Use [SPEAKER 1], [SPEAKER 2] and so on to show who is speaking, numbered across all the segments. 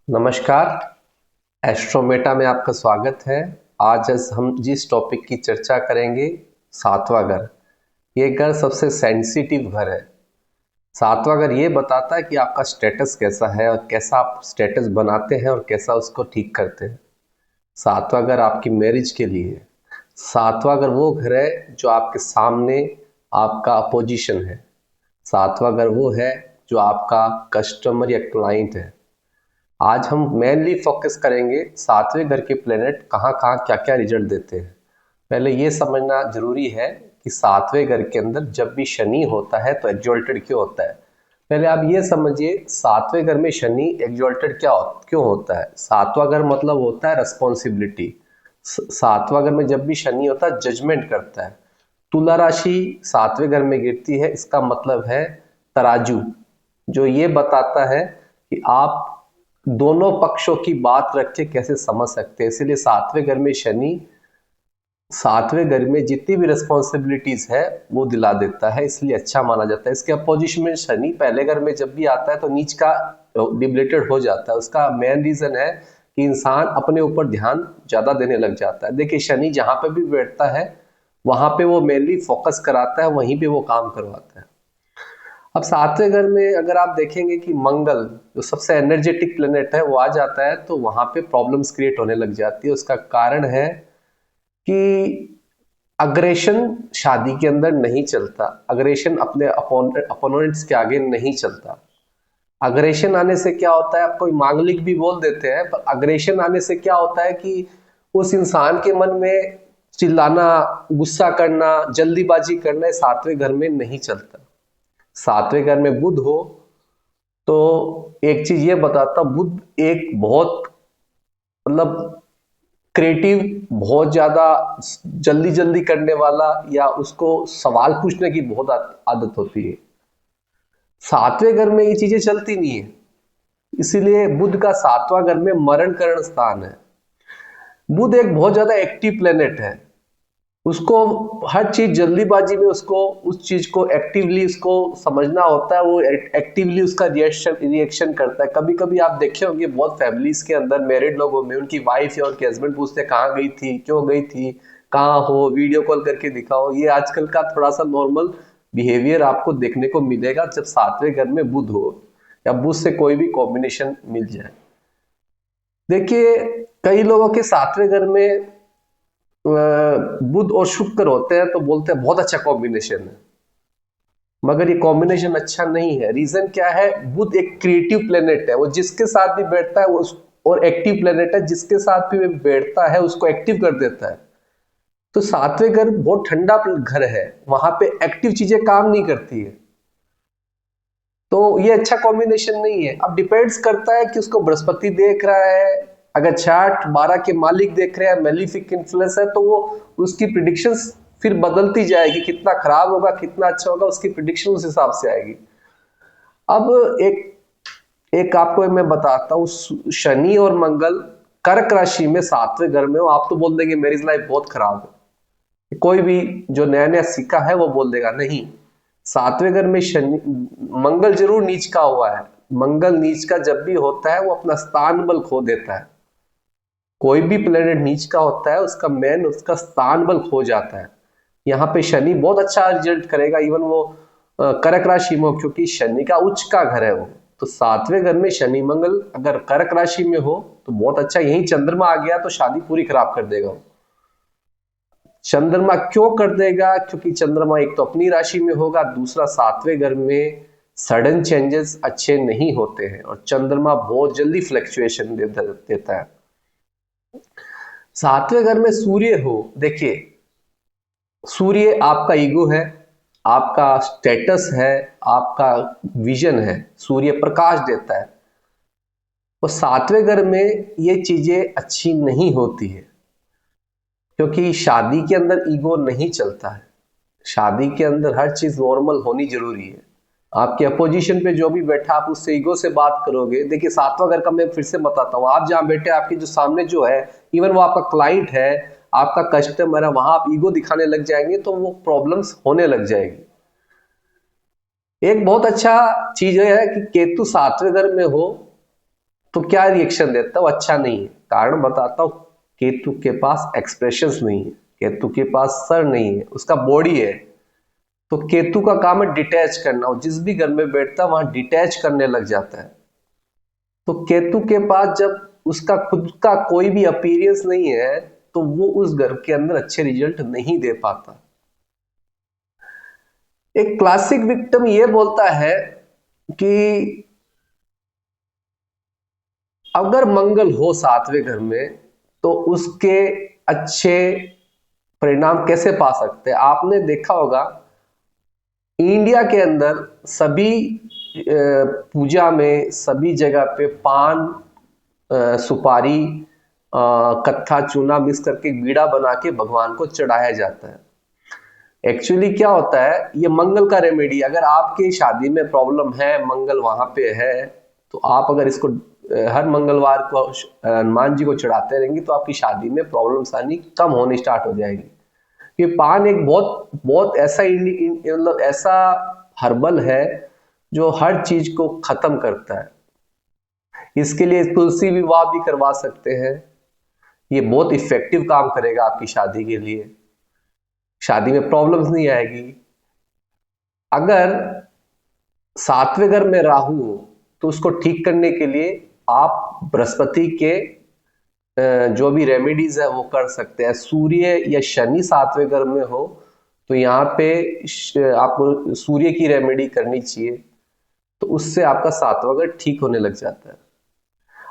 [SPEAKER 1] नमस्कार। एस्ट्रोमेटा में आपका स्वागत है। आज हम जिस टॉपिक की चर्चा करेंगे, सातवां घर। ये घर सबसे सेंसिटिव घर है। सातवां घर ये बताता है कि आपका स्टेटस कैसा है और कैसा आप स्टेटस बनाते हैं और कैसा उसको ठीक करते हैं। सातवां घर आपकी मैरिज के लिए है। सातवां घर वो घर है जो आपके सामने आपका अपोजिशन है। सातवां घर वो है जो आपका कस्टमर या क्लाइंट है। आज हम मेनली फोकस करेंगे सातवें घर के प्लेनेट कहाँ कहाँ क्या क्या रिजल्ट देते हैं। पहले ये समझना जरूरी है कि सातवें घर के अंदर जब भी शनि होता है तो एग्जॉल्टेड क्यों होता है। पहले आप ये समझिए, सातवें घर में शनि एग्जॉल्टेड क्यों होता है। सातवां घर मतलब होता है रिस्पॉन्सिबिलिटी। सातवां घर में जब भी शनि होता है जजमेंट करता है। तुला राशि सातवें घर में गिरती है, इसका मतलब है तराजू, जो ये बताता है कि आप दोनों पक्षों की बात रख के कैसे समझ सकते हैं। इसीलिए सातवें घर में शनि सातवें घर में जितनी भी रिस्पॉन्सिबिलिटीज है वो दिला देता है, इसलिए अच्छा माना जाता है। इसके अपोजिशन में शनि पहले घर में जब भी आता है तो नीच का डिबलेटेड हो जाता है। उसका मेन रीजन है कि इंसान अपने ऊपर ध्यान ज्यादा देने लग जाता है। देखिए, शनि जहां पे भी बैठता है वहां पे वो मेनली फोकस कराता है, वहीं पे वो काम करवाता है। अब सातवें घर में अगर आप देखेंगे कि मंगल जो सबसे एनर्जेटिक प्लेनेट है वो आ जाता है तो वहां पे प्रॉब्लम्स क्रिएट होने लग जाती है। उसका कारण है कि अग्रेशन शादी के अंदर नहीं चलता। अग्रेशन अपने अपोनेंट्स के आगे नहीं चलता। अग्रेशन आने से क्या होता है, कोई मांगलिक भी बोल देते हैं, पर अग्रेशन आने से क्या होता है कि उस इंसान के मन में चिल्लाना, गुस्सा करना, जल्दीबाजी करना सातवें घर में नहीं चलता। सातवें घर में बुध हो तो एक चीज ये बताता, बुध एक बहुत मतलब क्रिएटिव, बहुत ज्यादा जल्दी जल्दी करने वाला, या उसको सवाल पूछने की बहुत आदत होती है। सातवें घर में ये चीजें चलती नहीं है, इसीलिए बुध का सातवां घर में मरण करण स्थान है। बुध एक बहुत ज्यादा एक्टिव प्लेनेट है। उसको हर चीज जल्दीबाजी में उसको उस चीज को एक्टिवली उसको समझना होता है। वो एक्टिवली उसका रिएक्शन करता है। कभी कभी आप देखे होंगे बहुत फैमिलीज के अंदर मैरिड लोगों में उनकी वाइफ या उनके हस्बैंड पूछते हैं कहाँ गई थी, क्यों गई थी, कहाँ हो, वीडियो कॉल करके दिखाओ। ये आजकल का थोड़ा सा नॉर्मल बिहेवियर आपको देखने को मिलेगा जब सातवें घर में बुध हो या बुध से कोई भी कॉम्बिनेशन मिल जाए। देखिए, कई लोगों के सातवें घर में बुध और शुक्र होते हैं तो बोलते हैं बहुत अच्छा कॉम्बिनेशन है, मगर ये कॉम्बिनेशन अच्छा नहीं है। रीजन क्या है, बुध एक क्रिएटिव प्लेनेट है। वो जिसके साथ भी बैठता है वो और एक्टिव प्लेनेट है, जिसके साथ भी बैठता है उसको एक्टिव कर देता है। तो सातवें घर बहुत ठंडा घर है, वहां पे एक्टिव चीजें काम नहीं करती है, तो ये अच्छा कॉम्बिनेशन नहीं है। अब डिपेंड्स करता है कि उसको बृहस्पति देख रहा है, अगर चार्ट 12 के मालिक देख रहे हैं, मेलिफिक इन्फ्लुएंस है, तो वो उसकी प्रिडिक्शंस फिर बदलती जाएगी। कितना खराब होगा कितना अच्छा होगा उसकी प्रिडिक्शन उस हिसाब से आएगी। अब एक एक आपको मैं बताता हूँ, शनि और मंगल कर्क राशि में सातवें घर में हो, आप तो बोल देंगे मेरी लाइफ बहुत खराब है। कोई भी जो नया नया सीखा है वो बोल देगा नहीं। सातवें घर में शनि मंगल जरूर नीच का हुआ है। मंगल नीच का जब भी होता है वो अपना स्थान बल खो देता है। कोई भी प्लेनेट नीच का होता है उसका मेन उसका स्थान बल खो जाता है। यहाँ पे शनि बहुत अच्छा रिजल्ट करेगा, इवन वो कर्क राशि में, क्योंकि शनि का उच्च का घर है वो। तो सातवें घर में शनि मंगल अगर कर्क राशि में हो तो बहुत अच्छा। यही चंद्रमा आ गया तो शादी पूरी खराब कर देगा वो। चंद्रमा क्यों कर देगा, क्योंकि चंद्रमा एक तो अपनी राशि में होगा, दूसरा सातवें घर में सडन चेंजेस अच्छे नहीं होते हैं और चंद्रमा बहुत जल्दी फ्लक्चुएशन देता है। सातवें घर में सूर्य हो, देखिए सूर्य आपका ईगो है, आपका स्टेटस है, आपका विजन है। सूर्य प्रकाश देता है। और सातवें घर में ये चीजें अच्छी नहीं होती है, क्योंकि शादी के अंदर ईगो नहीं चलता है। शादी के अंदर हर चीज नॉर्मल होनी जरूरी है। आपके अपोजिशन पे जो भी बैठा आप उससे ईगो से बात करोगे। देखिए, सातवां घर का मैं फिर से बताता हूँ, आप जहां बैठे आपके जो सामने जो है, इवन वो आपका क्लाइंट है, आपका कस्टमर है, वहां आप ईगो दिखाने लग जाएंगे तो वो प्रॉब्लम्स होने लग जाएगी। एक बहुत अच्छा चीज है कि केतु सातवें घर में हो तो क्या रिएक्शन देता है, वो अच्छा नहीं है। कारण बताता हूँ, केतु के पास एक्सप्रेशंस नहीं है, केतु के पास सर नहीं है, उसका बॉडी है। तो केतु का काम है डिटैच करना, और जिस भी घर में बैठता है वहां डिटैच करने लग जाता है। तो केतु के पास जब उसका खुद का कोई भी अपीयरेंस नहीं है, तो वो उस घर के अंदर अच्छे रिजल्ट नहीं दे पाता। एक क्लासिक विक्टिम ये बोलता है कि अगर मंगल हो सातवें घर में तो उसके अच्छे परिणाम कैसे पा सकते हैं। आपने देखा होगा इंडिया के अंदर सभी पूजा में सभी जगह पे पान, सुपारी, कत्था चूना मिक्स करके बीड़ा बना के भगवान को चढ़ाया जाता है। एक्चुअली क्या होता है, ये मंगल का रेमेडी। अगर आपकी शादी में प्रॉब्लम है, मंगल वहां पे है, तो आप अगर इसको हर मंगलवार को हनुमान जी को चढ़ाते रहेंगे तो आपकी शादी में प्रॉब्लम्स आनी कम होनी स्टार्ट हो जाएगी। ये पान एक बहुत बहुत ऐसा मतलब ऐसा हर्बल है जो हर चीज को खत्म करता है। इसके लिए तुलसी विवाह भी करवा सकते हैं, ये बहुत इफेक्टिव काम करेगा आपकी शादी के लिए, शादी में प्रॉब्लम्स नहीं आएगी। अगर सातवें घर में राहु हो तो उसको ठीक करने के लिए आप बृहस्पति के जो भी रेमेडीज है वो कर सकते हैं। सूर्य या शनि सातवें घर में हो तो यहाँ पे आपको सूर्य की रेमेडी करनी चाहिए, तो उससे आपका सातवां घर ठीक होने लग जाता है।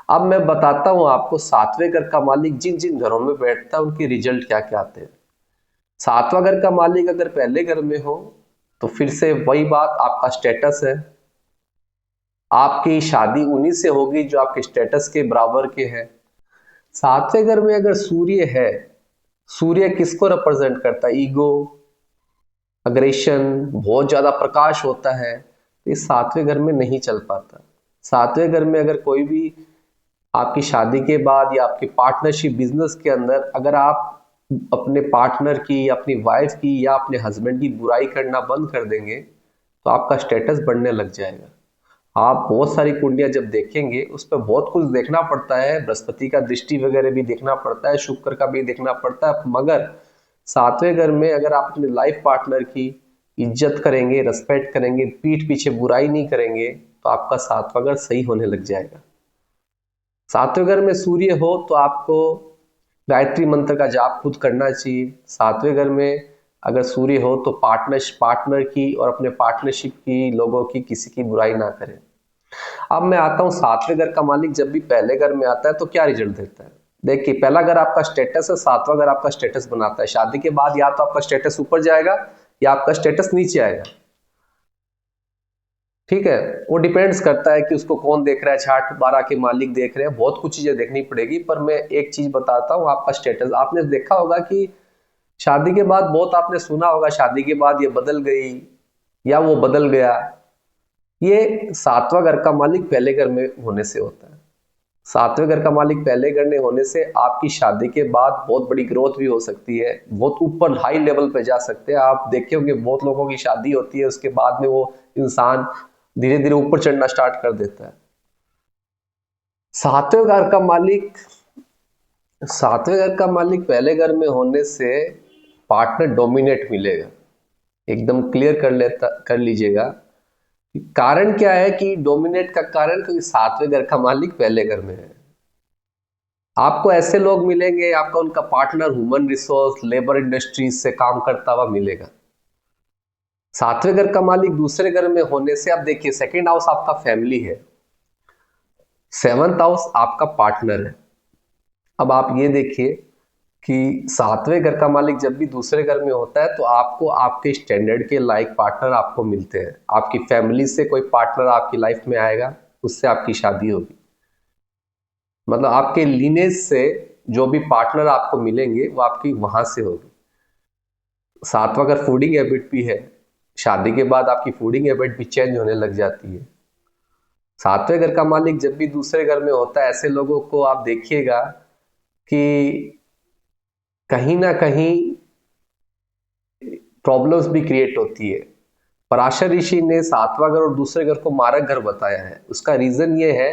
[SPEAKER 1] अब मैं बताता हूं आपको सातवें घर का मालिक जिन जिन घरों में बैठता है उनके रिजल्ट क्या क्या आते हैं। सातवां घर का मालिक अगर पहले घर में हो तो फिर से वही बात, आपका स्टेटस है, आपकी शादी उन्हीं से होगी जो आपके स्टेटस के बराबर के हैं। सातवें घर में अगर सूर्य है, सूर्य किसको रिप्रेजेंट करता है, ईगो, अग्रेशन, बहुत ज्यादा प्रकाश होता है, तो इस सातवें घर में नहीं चल पाता। सातवें घर में अगर कोई भी आपकी शादी के बाद या आपकी पार्टनरशिप बिजनेस के अंदर अगर आप अपने पार्टनर की, अपनी वाइफ की या अपने हस्बैंड की बुराई करना बंद कर देंगे तो आपका स्टेटस बढ़ने लग जाएगा। आप बहुत सारी कुंडलियां जब देखेंगे उस पर बहुत कुछ देखना पड़ता है, बृहस्पति का दृष्टि वगैरह भी देखना पड़ता है, शुक्र का भी देखना पड़ता है, मगर सातवें घर में अगर आप अपने लाइफ पार्टनर की इज्जत करेंगे, रेस्पेक्ट करेंगे, पीठ पीछे बुराई नहीं करेंगे, तो आपका सातवां घर सही होने लग जाएगा। सातवें घर में सूर्य हो तो आपको गायत्री मंत्र का जाप खुद करना चाहिए। सातवें घर में अगर सूर्य हो तो पार्टनर की और अपने पार्टनरशिप की लोगों की किसी की बुराई ना करें। अब मैं आता हूं सातवें घर का मालिक जब भी पहले घर में आता है तो क्या रिजल्ट देता है। देखिए, पहला घर आपका स्टेटस है, सातवां घर आपका स्टेटस बनाता है। शादी के बाद या तो आपका स्टेटस ऊपर जाएगा या आपका स्टेटस नीचे आएगा, ठीक है। वो डिपेंड्स करता है कि उसको कौन देख रहा है, छाठ 12 के मालिक देख रहे हैं, बहुत कुछ चीजें देखनी पड़ेगी। पर मैं एक चीज बताता हूँ, आपका स्टेटस आपने देखा होगा कि शादी के बाद बहुत आपने सुना होगा शादी के बाद ये बदल गई या वो बदल गया। ये सातवां घर का मालिक पहले घर में होने से होता है। सातवें घर का मालिक पहले घर में होने से आपकी शादी के बाद बहुत बड़ी ग्रोथ भी हो सकती है, बहुत ऊपर हाई लेवल पे जा सकते हैं। आप देखे होंगे बहुत लोगों की शादी होती है, उसके बाद में वो इंसान धीरे धीरे ऊपर चढ़ना स्टार्ट कर देता है। सातवें घर का मालिक सातवें घर का मालिक पहले घर में होने से पार्टनर डोमिनेट मिलेगा, एकदम क्लियर कर लीजिएगा। कारण क्या है कि डोमिनेट का कारण, क्योंकि सातवें घर का मालिक पहले घर में है। आपको ऐसे लोग मिलेंगे, आपका उनका partner human resource, labour industries से काम करता हुआ मिलेगा। सातवें घर का मालिक दूसरे घर में होने से, आप देखिए सेकंड हाउस आपका फैमिली है, सेवंथ हाउस आपका पार्टनर है। अब आप ये देखिए कि सातवें घर का मालिक जब भी दूसरे घर में होता है तो आपको आपके स्टैंडर्ड के लाइक पार्टनर आपको मिलते हैं। आपकी फैमिली से कोई पार्टनर आपकी लाइफ में आएगा, उससे आपकी शादी होगी। मतलब आपके लीनेज से जो भी पार्टनर आपको मिलेंगे वो आपकी वहां से होगी। सातवां घर फूडिंग हैबिट भी है, शादी के बाद आपकी फूडिंग हैबिट भी चेंज होने लग जाती है। सातवें घर का मालिक जब भी दूसरे घर में होता है, ऐसे लोगों को आप देखिएगा कि कहीं ना कहीं प्रॉब्लम्स भी क्रिएट होती है। पराशर ऋषि ने सातवां घर और दूसरे घर को मारक घर बताया है। उसका रीजन ये है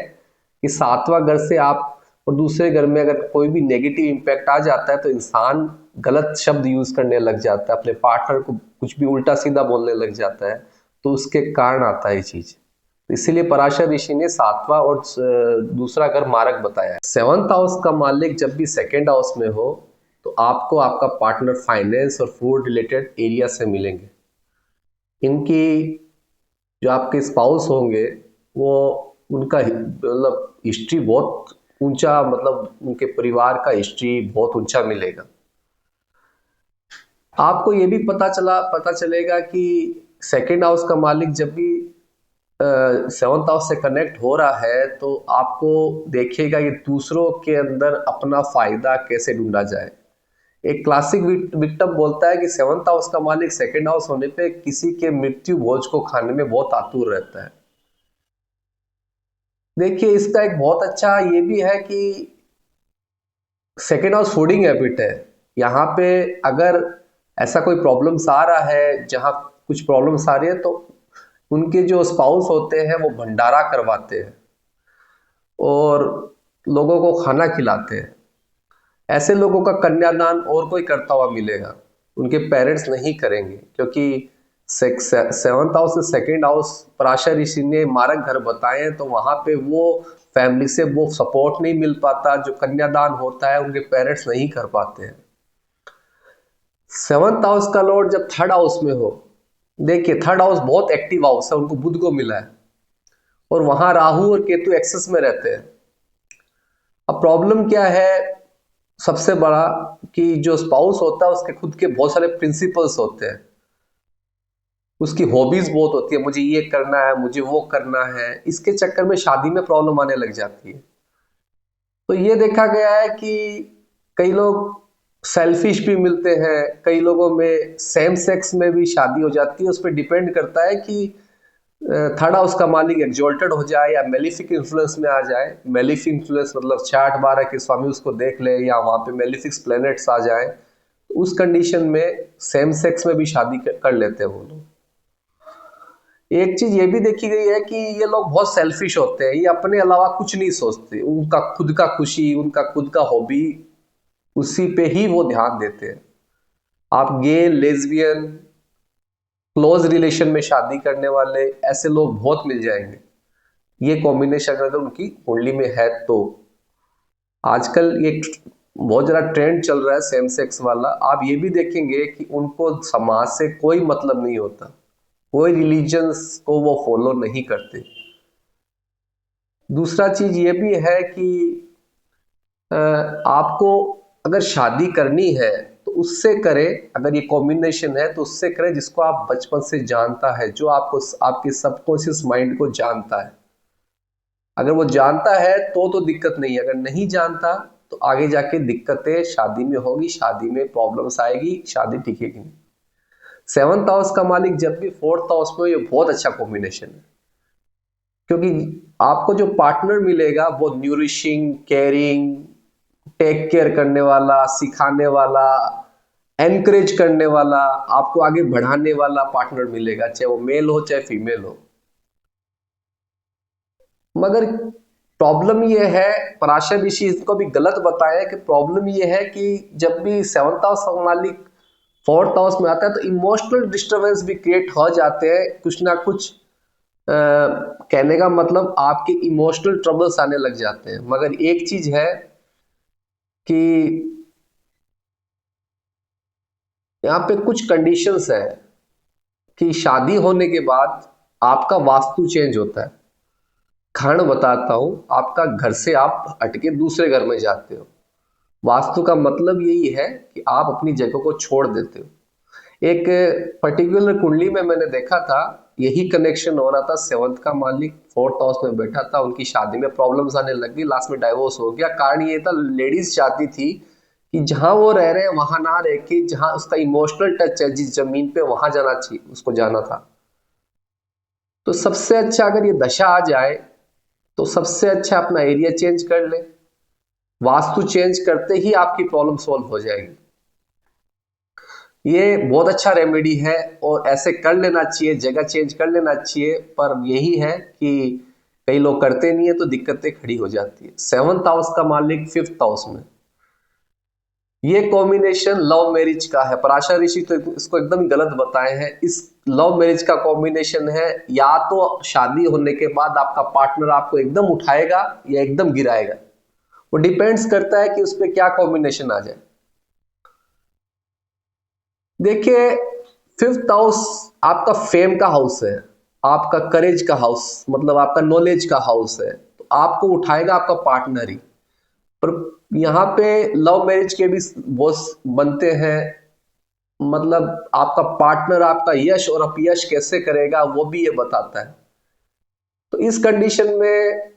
[SPEAKER 1] कि सातवां घर से आप और दूसरे घर में अगर कोई भी नेगेटिव इम्पैक्ट आ जाता है तो इंसान गलत शब्द यूज करने लग जाता है, अपने पार्टनर को कुछ भी उल्टा सीधा बोलने लग जाता है, तो उसके कारण आता है ये चीज। इसीलिए पराशर ऋषि ने सातवां और दूसरा घर मारक बताया है। सेवंथ हाउस का मालिक जब भी सेकेंड हाउस में हो तो आपको आपका पार्टनर फाइनेंस और फूड रिलेटेड एरिया से मिलेंगे। इनकी जो आपके स्पाउस होंगे वो उनका मतलब हिस्ट्री बहुत ऊंचा, मतलब उनके परिवार का हिस्ट्री बहुत ऊंचा मिलेगा। आपको ये भी पता चलेगा कि सेकेंड हाउस का मालिक जब भी सेवंथ हाउस से कनेक्ट हो रहा है तो आपको देखिएगा कि दूसरों के अंदर अपना फायदा कैसे ढूंढा जाए। एक क्लासिक विक्टिम बोलता है कि सेवंथ हाउस का मालिक सेकेंड हाउस होने पे किसी के मृत्यु भोज को खाने में बहुत आतुर रहता है। देखिए इसका एक बहुत अच्छा ये भी है कि सेकेंड हाउस फूडिंग हैबिट है। यहाँ पे अगर ऐसा कोई प्रॉब्लम्स आ रहा है, जहाँ कुछ प्रॉब्लम्स आ रही है, तो उनके जो स्पाउस होते हैं वो भंडारा करवाते हैं और लोगों को खाना खिलाते हैं। ऐसे लोगों का कन्यादान और कोई करता हुआ मिलेगा, उनके पेरेंट्स नहीं करेंगे, क्योंकि सेवंथ हाउस से सेकेंड हाउस पराशर ऋषि ने मारक घर बताए हैं, तो वहां पे वो फैमिली से वो सपोर्ट नहीं मिल पाता, जो कन्यादान होता है उनके पेरेंट्स नहीं कर पाते हैं। सेवंथ हाउस का लॉर्ड जब थर्ड हाउस में हो, देखिए थर्ड हाउस बहुत एक्टिव हाउस है, उनको बुध को मिला है और वहां राहु और केतु एक्सेस में रहते हैं। अब प्रॉब्लम क्या है सबसे बड़ा, कि जो स्पाउस होता है उसके खुद के बहुत सारे प्रिंसिपल्स होते हैं, उसकी हॉबीज बहुत होती है, मुझे ये करना है, मुझे वो करना है, इसके चक्कर में शादी में प्रॉब्लम आने लग जाती है। तो ये देखा गया है कि कई लोग सेल्फिश भी मिलते हैं, कई लोगों में सेम सेक्स में भी शादी हो जाती है। उस पर डिपेंड करता है कि थर्ड हाउस का मालिक एक्सॉल्टेड हो जाए या मेलिफिक इन्फ्लुएंस में आ जाए। मेलिफिक इन्फ्लुएंस मतलब 6-8-12 के स्वामी उसको देख ले, या वहां पे मेलिफिक्स प्लैनेट्स आ जाए, तो उस कंडीशन में सेम सेक्स में भी शादी कर लेते हैं वो लोग। एक चीज ये भी देखी गई है कि ये लोग बहुत सेल्फिश होते हैं, ये अपने अलावा कुछ नहीं सोचते, उनका खुद का खुशी, उनका खुद का हॉबी, उसी पे ही वो ध्यान देते हैं। आप गे, लेस्बियन, क्लोज रिलेशन में शादी करने वाले ऐसे लोग बहुत मिल जाएंगे, ये कॉम्बिनेशन अगर उनकी कुंडली में है तो। आजकल ये बहुत ज्यादा ट्रेंड चल रहा है सेम सेक्स वाला। आप ये भी देखेंगे कि उनको समाज से कोई मतलब नहीं होता, कोई रिलीजन्स को वो फॉलो नहीं करते। दूसरा चीज ये भी है कि आपको अगर शादी करनी है तो उससे करें, अगर ये कॉम्बिनेशन है तो उससे करें जिसको आप बचपन से जानता है, जो आपको आपके सबकॉन्शियस माइंड को जानता है। अगर वो जानता है तो दिक्कत नहीं है, अगर नहीं जानता तो आगे जाके दिक्कतें शादी में होगी, शादी में प्रॉब्लम्स आएगी, शादी टिकेगी नहीं। सेवंथ हाउस का मालिक जब भी फोर्थ हाउस में, ये बहुत अच्छा कॉम्बिनेशन है, क्योंकि आपको जो पार्टनर मिलेगा वो न्यूरिशिंग, केयरिंग, टेक केयर करने वाला, सिखाने वाला, एनकरेज करने वाला, आपको आगे बढ़ाने वाला पार्टनर मिलेगा, चाहे वो मेल हो चाहे फीमेल हो। मगर प्रॉब्लम ये है, पराशर ऋषि इसको भी गलत बताया कि प्रॉब्लम ये है कि जब भी सेवंथ हाउस मालिक फोर्थ हाउस में आता है तो इमोशनल डिस्टर्बेंस भी क्रिएट हो जाते हैं, कुछ ना कुछ कहने का मतलब आपके इमोशनल ट्रबल्स आने लग जाते हैं। मगर एक चीज है कि यहाँ पे कुछ कंडीशंस है कि शादी होने के बाद आपका वास्तु चेंज होता है। कारण बताता हूं, आपका घर से आप हटके दूसरे घर में जाते हो। वास्तु का मतलब यही है कि आप अपनी जगह को छोड़ देते हो। एक पर्टिकुलर कुंडली में मैंने देखा था, यही कनेक्शन हो रहा था, सेवंथ का मालिक फोर्थ हाउस में बैठा था, उनकी शादी में प्रॉब्लम्स आने लगी, लास्ट में डाइवोर्स हो गया। कारण ये था, लेडीज चाहती थी कि जहां वो रह रहे हैं वहां ना रह के जहां उसका इमोशनल टच है जिस जमीन पे, वहां जाना चाहिए, उसको जाना था। तो सबसे अच्छा अगर ये दशा आ जाए तो सबसे अच्छा अपना एरिया चेंज कर ले, वास्तु चेंज करते ही आपकी प्रॉब्लम सॉल्व हो जाएगी। ये बहुत अच्छा रेमेडी है और ऐसे कर लेना चाहिए, जगह चेंज कर लेना चाहिए। पर यही है कि कई लोग करते नहीं है तो दिक्कतें खड़ी हो जाती है। 7th हाउस का मालिक 5th हाउस में, ये कॉम्बिनेशन लव मैरिज का है। पराशर ऋषि तो इसको एकदम गलत बताए हैं। इस लव मैरिज का कॉम्बिनेशन है, या तो शादी होने के बाद आपका पार्टनर आपको एकदम उठाएगा या एकदम गिराएगा, वो डिपेंड्स करता है कि उस पर क्या कॉम्बिनेशन आ जाए। देखिए 5th हाउस आपका फेम का हाउस है, आपका करेज का हाउस, मतलब आपका नॉलेज का हाउस है, तो आपको उठाएगा आपका पार्टनर ही। पर यहाँ पे लव मैरिज के भी बहुत बनते हैं, मतलब आपका पार्टनर आपका यश और अपयश कैसे करेगा वो भी ये बताता है। तो इस कंडीशन में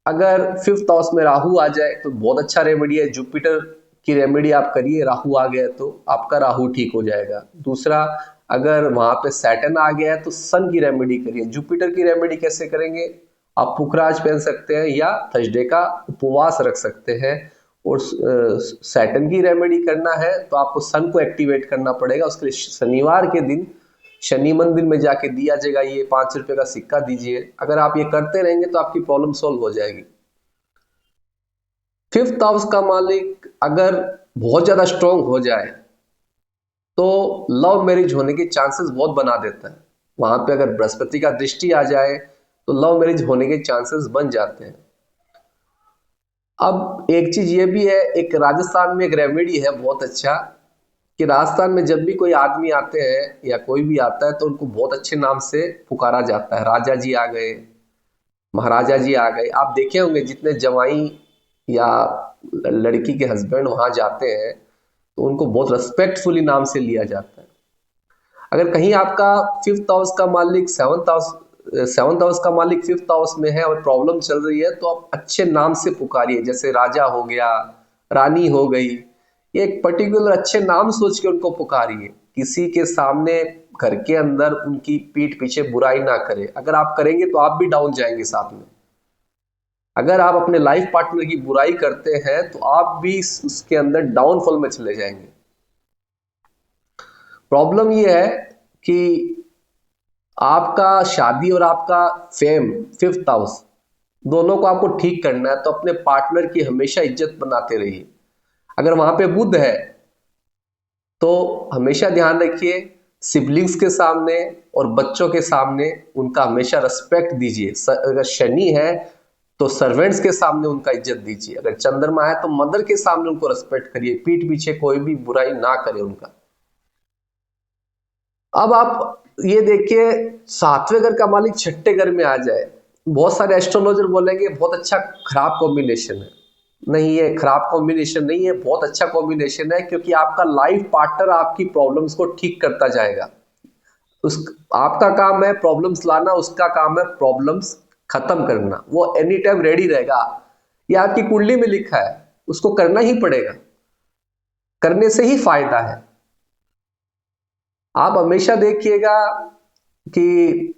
[SPEAKER 1] अगर 5th हाउस में राहु आ जाए तो बहुत अच्छा रेमेडी है। जुपिटर की रेमेडी आप करिए, राहु आ गया तो आपका राहु ठीक हो जाएगा। दूसरा, अगर वहां पे सैटर्न आ गया है तो सन की रेमेडी करिए। जुपिटर की रेमेडी कैसे करेंगे, आप पुखराज पहन सकते हैं या थर्सडे का उपवास रख सकते हैं। और सैटर्न की रेमेडी करना है तो आपको सन को एक्टिवेट करना पड़ेगा। उसके लिए शनिवार के दिन शनि मंदिर में जाके दिया जाएगा, ये 5 रुपए का सिक्का दीजिए। अगर आप ये करते रहेंगे तो आपकी प्रॉब्लम सॉल्व हो जाएगी। 5th हाउस का मालिक अगर बहुत ज्यादा स्ट्रांग हो जाए तो लव मैरिज होने के चांसेस बहुत बना देता है। वहां पे अगर बृहस्पति का दृष्टि आ जाए तो लव मैरिज होने के चांसेस बन जाते हैं। अब एक चीज ये भी है, एक राजस्थान में एक रेमेडी है बहुत अच्छा, कि राजस्थान में जब भी कोई आदमी आते हैं या कोई भी आता है तो उनको बहुत अच्छे नाम से पुकारा जाता है। राजा जी आ गए, महाराजा जी आ गए। आप देखे होंगे जितने जवाई या लड़की के हस्बैंड वहां जाते हैं तो उनको बहुत रिस्पेक्टफुली नाम से लिया जाता है। अगर कहीं आपका 5th हाउस का मालिक 7th हाउस का मालिक 5th हाउस में है और प्रॉब्लम चल रही है तो आप अच्छे नाम से पुकारिए, जैसे राजा हो गया, रानी हो गई। एक पर्टिकुलर अच्छे नाम सोच के उनको पुकारिए। किसी के सामने घर के अंदर उनकी पीठ पीछे बुराई ना करें। अगर आप करेंगे तो आप भी डाउन जाएंगे साथ में। अगर आप अपने लाइफ पार्टनर की बुराई करते हैं तो आप भी उसके अंदर डाउनफॉल में चले जाएंगे। प्रॉब्लम ये है कि आपका शादी और आपका फेम 5th हाउस दोनों को आपको ठीक करना है, तो अपने पार्टनर की हमेशा इज्जत बनाते रहिए। अगर वहां पे बुध है तो हमेशा ध्यान रखिए, सिबलिंग्स के सामने और बच्चों के सामने उनका हमेशा रिस्पेक्ट दीजिए। अगर शनि है तो सर्वेंट्स के सामने उनका इज्जत दीजिए। अगर चंद्रमा है तो मदर के सामने उनको रिस्पेक्ट करिए, पीठ पीछे कोई भी बुराई ना करे उनका। अब आप ये देखिए 7वें घर का मालिक 6ठे घर में आ जाए, बहुत सारे एस्ट्रोलॉजर बोलेंगे बहुत अच्छा खराब कॉम्बिनेशन है। नहीं, ये खराब कॉम्बिनेशन नहीं है, बहुत अच्छा कॉम्बिनेशन है, क्योंकि आपका लाइफ पार्टनर आपकी प्रॉब्लम्स को ठीक करता जाएगा। उस आपका काम है प्रॉब्लम्स लाना, उसका काम है प्रॉब्लम्स खत्म करना। वो एनी टाइम रेडी रहेगा। ये आपकी कुंडली में लिखा है, उसको करना ही पड़ेगा, करने से ही फायदा है। आप हमेशा देखिएगा कि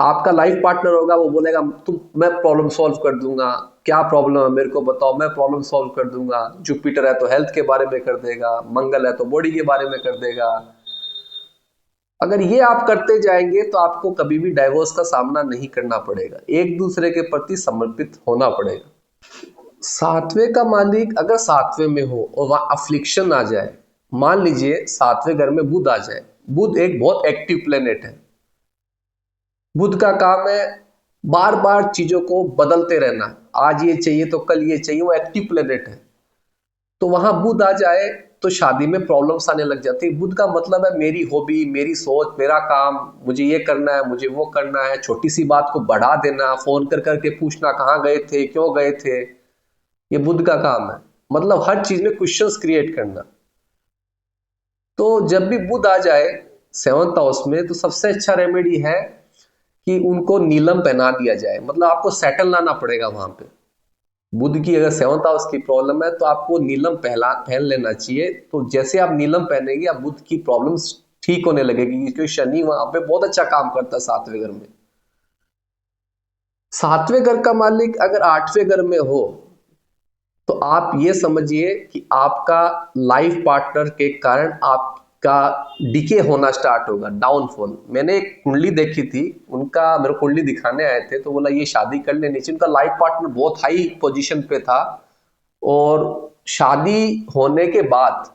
[SPEAKER 1] आपका लाइफ पार्टनर होगा, वो बोलेगा मैं प्रॉब्लम सॉल्व कर दूंगा, क्या प्रॉब्लम है मेरे को बताओ, मैं प्रॉब्लम सॉल्व कर दूंगा। जुपिटर है तो हेल्थ के बारे में कर देगा, मंगल है तो बॉडी के बारे में कर देगा। अगर ये आप करते जाएंगे तो आपको कभी भी डाइवोर्स का सामना नहीं करना पड़ेगा, एक दूसरे के प्रति समर्पित होना पड़ेगा। 7वें का मालिक अगर 7वें में हो और वहां अफ्लिक्शन आ जाए, मान लीजिए 7वें घर में बुध आ जाए। बुध एक बहुत एक्टिव प्लेनेट है। बुध का काम है बार बार चीजों को बदलते रहना, आज ये चाहिए तो कल ये चाहिए, वो एक्टिव प्लेनेट है। तो वहां बुध आ जाए तो शादी में प्रॉब्लम्स आने लग जाती है। बुध का मतलब है मेरी हॉबी, मेरी सोच, मेरा काम, मुझे ये करना है, मुझे वो करना है। छोटी सी बात को बढ़ा देना, फोन कर करके पूछना कहाँ गए थे, क्यों गए थे, ये बुध का काम है। मतलब हर चीज में क्वेश्चंस क्रिएट करना। तो जब भी बुध आ जाए 7th हाउस में तो सबसे अच्छा रेमेडी है कि उनको नीलम पहना दिया जाए। मतलब आपको सेटल लाना पड़ेगा वहां पे। बुध की अगर 7th हाउस की प्रॉब्लम है तो आपको नीलम पहन लेना चाहिए। तो जैसे आप नीलम पहनेंगे आप बुध की प्रॉब्लम्स ठीक होने लगेगी, क्योंकि शनि वहां पे बहुत अच्छा काम करता है 7वें घर में। 7वें घर का मालिक अगर 8वें घर में हो तो आप ये समझिए कि आपका लाइफ पार्टनर के कारण आपका का डिके होना स्टार्ट होगा, डाउनफॉल। मैंने एक कुंडली देखी थी उनका, मेरे कुंडली दिखाने आए थे तो बोला ये शादी कर लेनी चाहिए। उनका लाइफ पार्टनर बहुत हाई पोजीशन पे था और शादी होने के बाद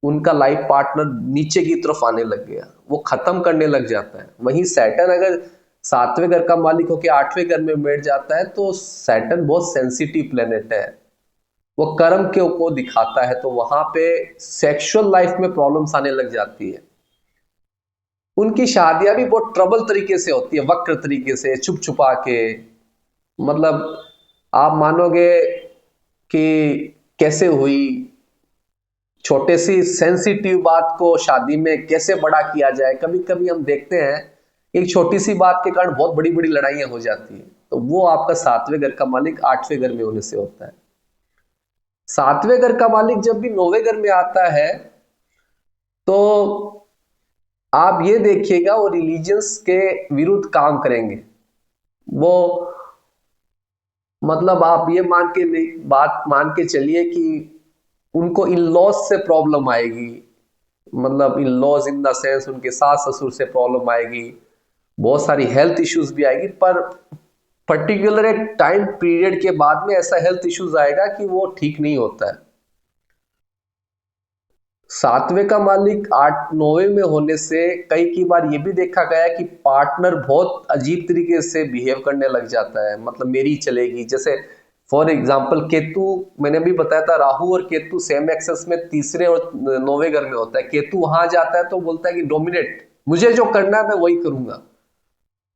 [SPEAKER 1] उनका लाइफ पार्टनर नीचे की तरफ आने लग गया, वो खत्म करने लग जाता है। वहीं सैटर्न अगर 7वें घर का मालिक होकर 8वें घर में बैठ जाता है तो सैटर्न बहुत सेंसिटिव प्लेनेट है, वो कर्म के को दिखाता है, तो वहां पे सेक्सुअल लाइफ में प्रॉब्लम्स आने लग जाती है। उनकी शादियां भी बहुत ट्रबल तरीके से होती है, वक्र तरीके से, छुप छुपा के। मतलब आप मानोगे कि कैसे हुई, छोटे सी सेंसिटिव बात को शादी में कैसे बड़ा किया जाए। कभी कभी हम देखते हैं एक छोटी सी बात के कारण बहुत बड़ी बड़ी लड़ाइयां हो जाती है, तो वो आपका 7वें घर का मालिक 8वें घर में होने से होता है। 7वें घर का मालिक जब भी 9वें घर में आता है तो आप ये देखिएगा वो रिलीजियंस के विरुद्ध काम करेंगे। वो मतलब आप ये बात मान के चलिए कि उनको इन लॉज से प्रॉब्लम आएगी, मतलब in-laws in the sense उनके सास ससुर से प्रॉब्लम आएगी, बहुत सारी हेल्थ इश्यूज भी आएगी। पर पर्टिकुलर एक टाइम पीरियड के बाद में ऐसा हेल्थ इश्यूज आएगा कि वो ठीक नहीं होता है। 7वें का मालिक 9वें में होने से कई बार ये भी देखा गया है कि पार्टनर बहुत अजीब तरीके से बिहेव करने लग जाता है, मतलब मेरी चलेगी। जैसे फॉर एग्जाम्पल केतु, मैंने भी बताया था राहु और केतु सेम एक्सेस में 3रे और 9वें घर में होता है। केतु वहां जाता है तो बोलता है कि डोमिनेट, मुझे जो करना है मैं वही करूंगा,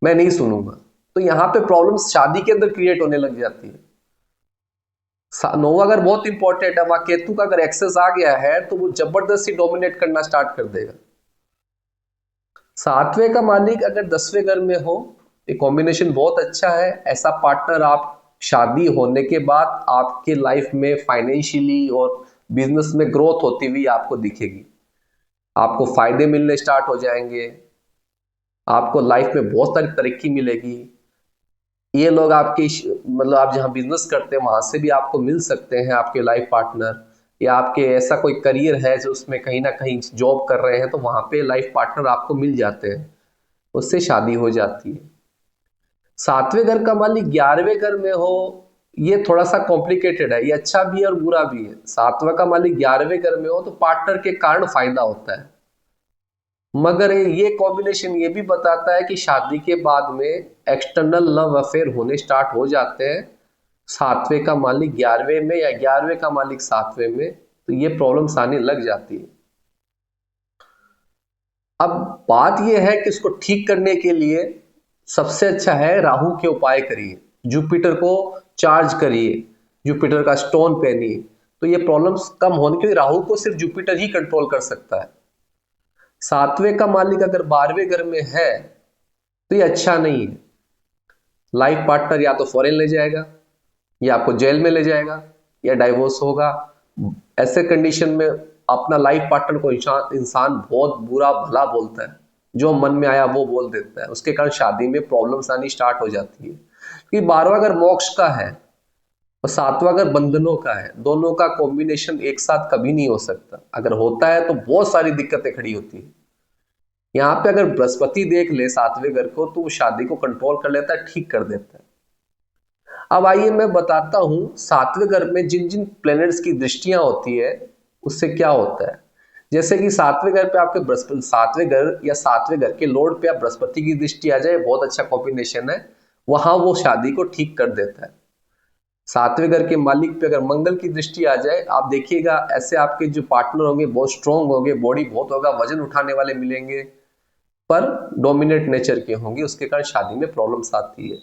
[SPEAKER 1] मैं नहीं सुनूंगा। तो यहाँ पे प्रॉब्लम्स शादी के अंदर क्रिएट होने लग जाती है। 9वां घर बहुत इंपॉर्टेंट है, वहां केतु का अगर एक्सेस आ गया है तो वो जबरदस्ती डोमिनेट करना स्टार्ट कर देगा। 7वें का मालिक अगर 10वें घर में हो, ये कॉम्बिनेशन बहुत अच्छा है। ऐसा पार्टनर आप शादी होने के बाद आपके लाइफ में फाइनेंशियली और बिजनेस में ग्रोथ होती हुई आपको दिखेगी। आपको फायदे मिलने स्टार्ट हो जाएंगे, आपको लाइफ में बहुत सारी तरक्की मिलेगी। ये लोग आपके मतलब आप जहां बिजनेस करते हैं वहां से भी आपको मिल सकते हैं आपके लाइफ पार्टनर, या आपके ऐसा कोई करियर है जो उसमें कहीं ना कहीं जॉब कर रहे हैं तो वहां पे लाइफ पार्टनर आपको मिल जाते हैं, उससे शादी हो जाती है। 7वें घर का मालिक 11वें घर में हो, ये थोड़ा सा कॉम्प्लिकेटेड है, ये अच्छा भी है और बुरा भी है। 7वां का मालिक 11वें घर में हो तो पार्टनर के कारण फायदा होता है, मगर ये कॉम्बिनेशन ये भी बताता है कि शादी के बाद में एक्सटर्नल लव अफेयर होने स्टार्ट हो जाते हैं 7वें का मालिक 11वें में या 11वें का मालिक 7वें में, तो ये प्रॉब्लम्स आने लग जाती है। अब बात यह है कि इसको ठीक करने के लिए सबसे अच्छा है राहु के उपाय करिए, जुपिटर को चार्ज करिए, जुपिटर का स्टोन पहनिए, तो ये प्रॉब्लम्स कम होने के लिए राहु को सिर्फ जुपिटर ही कंट्रोल कर सकता है। 7वें का मालिक अगर 12वें घर में है तो ये अच्छा नहीं है। लाइफ पार्टनर या तो फॉरेन ले जाएगा, या आपको जेल में ले जाएगा, या डाइवोर्स होगा। ऐसे कंडीशन में अपना लाइफ पार्टनर को इंसान बहुत बुरा भला बोलता है, जो मन में आया वो बोल देता है, उसके कारण शादी में प्रॉब्लम्स आनी स्टार्ट हो जाती है। क्योंकि 12वां घर मोक्ष का है और 7वां घर बंधनों का है, दोनों का कॉम्बिनेशन एक साथ कभी नहीं हो सकता। अगर होता है तो बहुत सारी दिक्कतें खड़ी होती है। यहाँ पे अगर बृहस्पति देख ले 7वें घर को तो वो शादी को कंट्रोल कर लेता है, ठीक कर देता है। अब आइए मैं बताता हूं 7वें घर में जिन जिन प्लैनेट्स की दृष्टियां होती है उससे क्या होता है। जैसे कि 7वें घर पे आपके बृहस्पति, 7वें घर या 7वें घर के लॉर्ड पे आप बृहस्पति की दृष्टि आ जाए, बहुत अच्छा कॉम्बिनेशन है, वहां वो शादी को ठीक कर देता है। 7वें घर के मालिक पे अगर मंगल की दृष्टि आ जाए, आप देखिएगा ऐसे आपके जो पार्टनर होंगे बहुत स्ट्रांग होंगे, बॉडी बहुत होगा, वजन उठाने वाले मिलेंगे, पर डोमिनेट नेचर के होंगे, उसके कारण शादी में प्रॉब्लम्स आती है।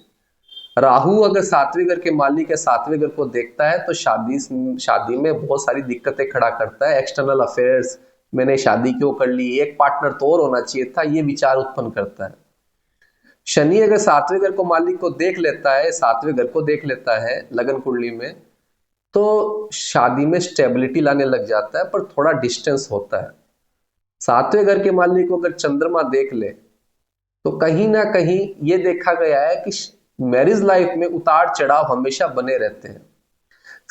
[SPEAKER 1] राहु अगर 7वें घर के मालिक है, 7वें घर को देखता है तो शादी में बहुत सारी दिक्कतें खड़ा करता है। एक्सटर्नल अफेयर्स, मैंने शादी क्यों कर ली, एक पार्टनर तो और होना चाहिए था, ये विचार उत्पन्न करता है। शनि अगर 7वें घर को मालिक को देख लेता है, 7वें घर को देख लेता है लगन कुंडली में, तो शादी में स्टेबिलिटी लाने लग जाता है, पर थोड़ा डिस्टेंस होता है। 7वें घर के मालिक को अगर चंद्रमा देख ले तो कहीं ना कहीं ये देखा गया है कि मैरिज लाइफ में उतार चढ़ाव हमेशा बने रहते हैं।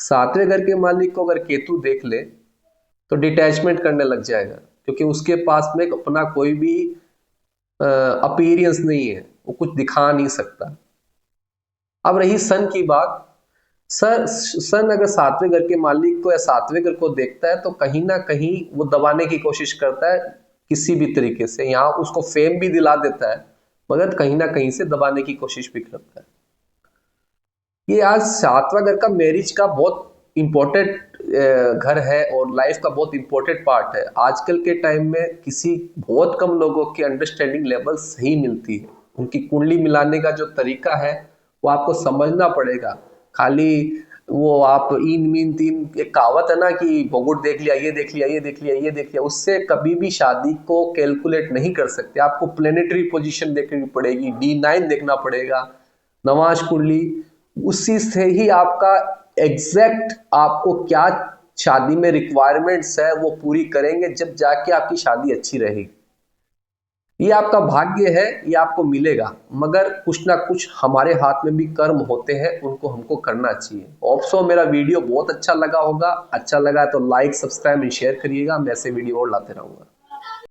[SPEAKER 1] 7वें घर के मालिक को अगर केतु देख ले तो डिटैचमेंट करने लग जाएगा, क्योंकि उसके पास में अपना कोई भी अपीयरेंस नहीं है, वो कुछ दिखा नहीं सकता। अब रही सन की बात, सन अगर सातवें घर के मालिक को या सातवें घर को देखता है तो कहीं ना कहीं वो दबाने की कोशिश करता है किसी भी तरीके से। यहाँ उसको फेम भी दिला देता है, मगर कहीं ना कहीं से दबाने की कोशिश भी करता है। ये आज सातवां घर का मैरिज का बहुत इंपॉर्टेंट घर है और लाइफ का बहुत इंपॉर्टेंट पार्ट है। आजकल के टाइम में बहुत कम लोगों की अंडरस्टैंडिंग लेवल सही मिलती है। उनकी कुंडली मिलाने का जो तरीका है वो आपको समझना पड़ेगा। खाली वो आप इन मीन तीन, एक कहावत है ना कि भोगुट देख लिया, ये देख लिया, ये देख लिया, ये देख लिया, उससे कभी भी शादी को कैलकुलेट नहीं कर सकते। आपको प्लेनेटरी पोजीशन देखनी पड़ेगी, D9 देखना पड़ेगा, नवाज कुंडली, उसी से ही आपका एग्जैक्ट आपको क्या शादी में रिक्वायरमेंट्स है वो पूरी करेंगे, जब जाके आपकी शादी अच्छी रहेगी। ये आपका भाग्य है, ये आपको मिलेगा, मगर कुछ ना कुछ हमारे हाथ में भी कर्म होते हैं, उनको हमको करना चाहिए। ऑप्सो मेरा वीडियो बहुत अच्छा लगा होगा, अच्छा लगा तो लाइक, सब्सक्राइब एंड शेयर करिएगा। मैं ऐसे वीडियो और लाते रहूंगा।